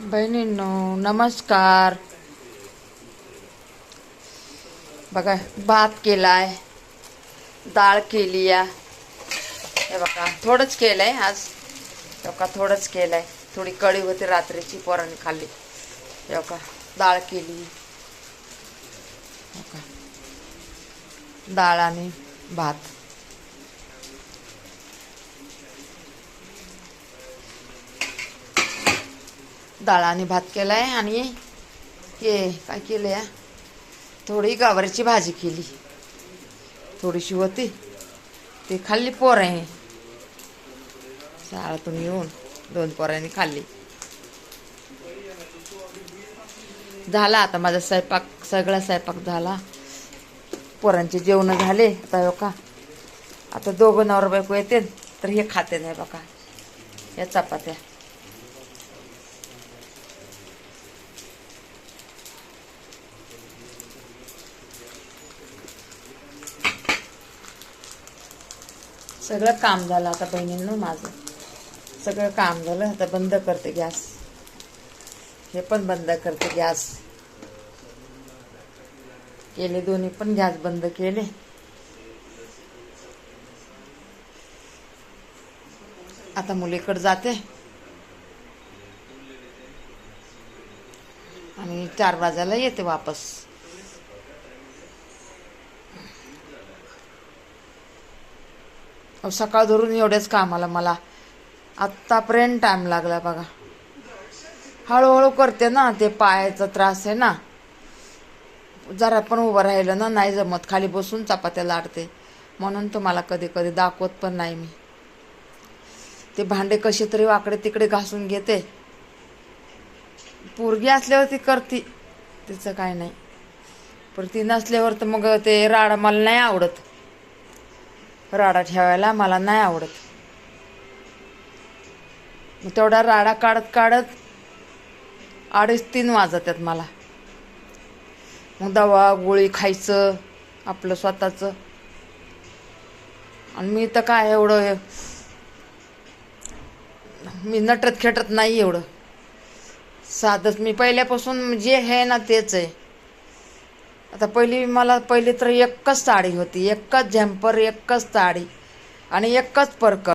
बहिणींनो नमस्कार. बघा भात केलाय, डाळ केली या. हे बघा थोडंच केलंय आज. हे बघा थोडंच केलंय. थोडी कढी होती रात्रीची, पोरांनी खाल्ली. हे बघा डाळ केली. बघा डाळ आणि भात. डाळ आणि भात केलाय. आणि हे काय केलं या, थोडी गावराची भाजी केली. थोडीशी होती ती खाल्ली पोरांनी. शाळेतून येऊन 2 पोरांनी खाल्ली. झाला आता माझा स्वयंपाक, सगळा स्वयंपाक झाला. पोरांचे जेवण झाले. आता बघा आता दोघं नवरा बायको येते तर हे खाते नाही. बघा या चपात्या. सगळं काम झालं आता बहिणींनो. माझं सगळं काम झालं. आता बंद करते गॅस. हे पण बंद करते गॅस. केले दोन्ही पण गॅस बंद केले. आता मुलीकडे जाते आणि 4 वाजायला येते वापस. सकाळ धरून एवढेच कामाला मला आत्तापर्यंत टाइम लागला बघा. हळूहळू करते ना, ते पायाचा त्रास आहे ना. जरा पण उभं राहिलं ना नाही जमत. खाली बसून चपात्या लाटते. म्हणून तुम्हाला कधी कधी दाखवत पण नाही मी. ते भांडे कसे तरी वाकडे तिकडे घासून घेते. पोरगी असल्यावर ती करते, तिचं काय नाही. पण ती नसल्यावर तर मग ते राडा मला नाही आवडत. राडा ठेवायला मला नाही आवडत. मग तेवढा राडा काढत काढत 2:30-3 वाजतात मला. मग दवा गोळी खायचं आपलं स्वतःचं. आणि मी तर काय एवढं मी नटत खेटत नाही एवढं. साधंच मी पहिल्यापासून जे आहे ना तेच आहे. आता पहिली तर एकच साडी होती, एकच झॅम्पर, एकच साडी आणि एकच परकर.